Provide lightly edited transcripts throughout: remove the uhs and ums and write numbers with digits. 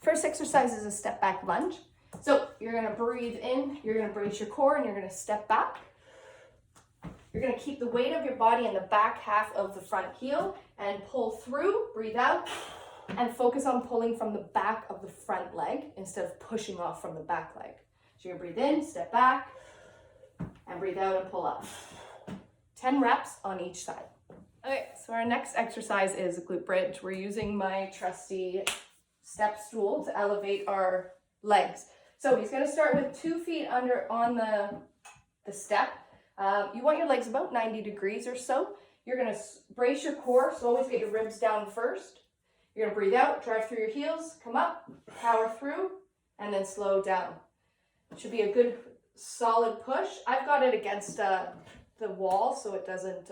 First exercise is a step back lunge. So you're gonna breathe in, you're gonna brace your core, and you're gonna step back. You're gonna keep the weight of your body in the back half of the front heel and pull through, breathe out, and focus on pulling from the back of the front leg instead of pushing off from the back leg. So you're gonna breathe in, step back, and breathe out and pull up. 10 reps on each side. Okay, so our next exercise is a glute bridge. We're using my trusty step stool to elevate our legs. So he's gonna start with 2 feet under on the step. You want your legs about 90 degrees or so. You're gonna brace your core, so always get your ribs down first. You're gonna breathe out, drive through your heels, come up, power through, and then slow down. It should be a good solid push. I've got it against the wall so it doesn't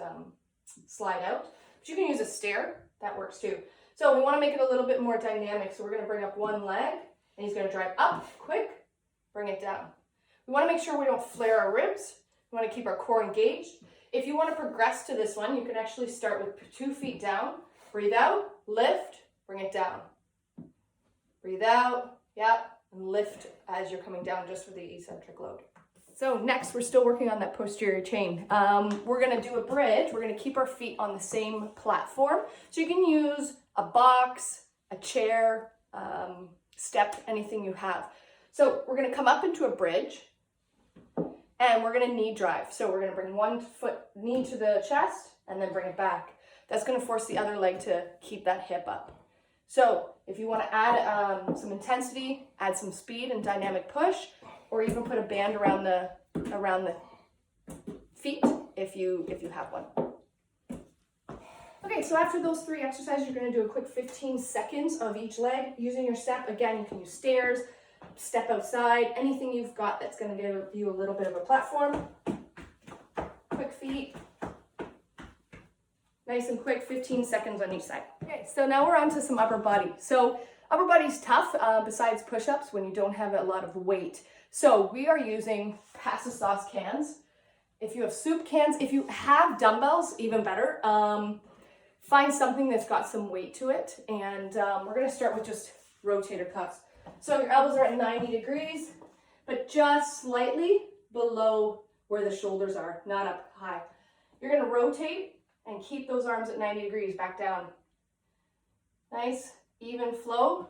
slide out. But you can use a stair, that works too. So we wanna make it a little bit more dynamic. So we're gonna bring up one leg, and he's gonna drive up, quick, bring it down. We wanna make sure we don't flare our ribs. We want to keep our core engaged. If you want to progress to this one, you can actually start with 2 feet down. Breathe out, lift, bring it down. Breathe out, yep, and lift as you're coming down just for the eccentric load. So next, we're still working on that posterior chain. We're going to do a bridge. We're going to keep our feet on the same platform. So you can use a box, a chair, step, anything you have. So we're going to come up into a bridge. And we're gonna knee drive. So we're gonna bring one foot, knee to the chest, and then bring it back. That's gonna force the other leg to keep that hip up. So if you wanna add some intensity, add some speed and dynamic push, or even put a band around the feet if you have one. Okay, so after those 3 exercises, you're gonna do a quick 15 seconds of each leg. Using your step, again, you can use stairs, step outside, anything you've got that's going to give you a little bit of a platform. Quick feet. Nice and quick, 15 seconds on each side. Okay, so now we're on to some upper body. So upper body's tough besides push-ups when you don't have a lot of weight. So we are using pasta sauce cans. If you have soup cans, if you have dumbbells, even better. Find something that's got some weight to it. And we're going to start with just rotator cuffs. So your elbows are at 90 degrees, but just slightly below where the shoulders are, not up high. You're going to rotate and keep those arms at 90 degrees, back down. Nice, even flow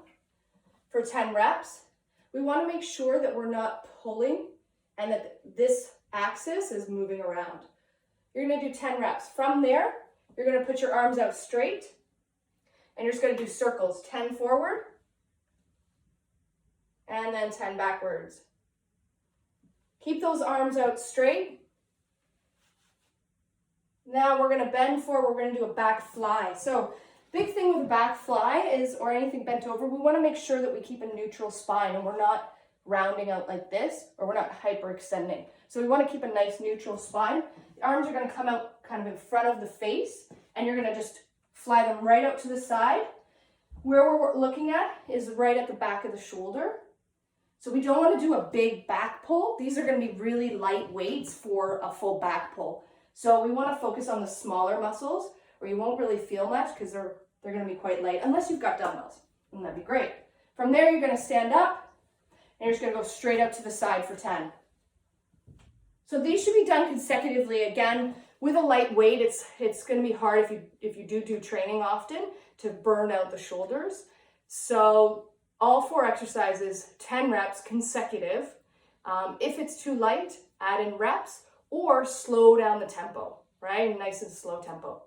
for 10 reps. We want to make sure that we're not pulling and that this axis is moving around. You're going to do 10 reps. From there, you're going to put your arms out straight, and you're just going to do circles, 10 forward, and then 10 backwards. Keep those arms out straight. Now we're gonna bend forward, we're gonna do a back fly. So big thing with a back fly is, or anything bent over, we wanna make sure that we keep a neutral spine and we're not rounding out like this, or we're not hyperextending. So we wanna keep a nice neutral spine. The arms are gonna come out kind of in front of the face, and you're gonna just fly them right out to the side. Where we're looking at is right at the back of the shoulder. So we don't want to do a big back pull. These are going to be really light weights for a full back pull. So we want to focus on the smaller muscles, or you won't really feel much because they're going to be quite light, unless you've got dumbbells, and that'd be great. From there, you're going to stand up, and you're just going to go straight out to the side for 10. So these should be done consecutively. Again, with a light weight, it's going to be hard if you do training often to burn out the shoulders. So all 4 exercises, 10 reps consecutive. If it's too light, add in reps or slow down the tempo, right? Nice and slow tempo.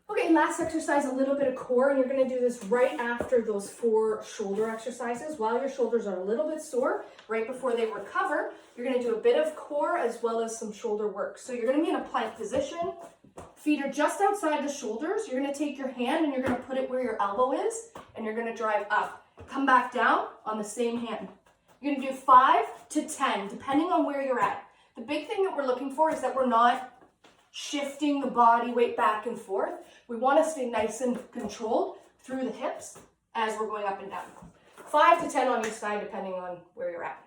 Okay, last exercise, a little bit of core, and you're gonna do this right after those 4 shoulder exercises. While your shoulders are a little bit sore, right before they recover, you're gonna do a bit of core as well as some shoulder work. So you're gonna be in a plank position. Feet are just outside the shoulders. You're gonna take your hand and you're gonna put it where your elbow is, and you're gonna drive up. Come back down on the same hand. You're gonna do 5 to 10, depending on where you're at. The big thing that we're looking for is that we're not shifting the body weight back and forth. We want to stay nice and controlled through the hips as we're going up and down. 5 to 10 on each side, depending on where you're at.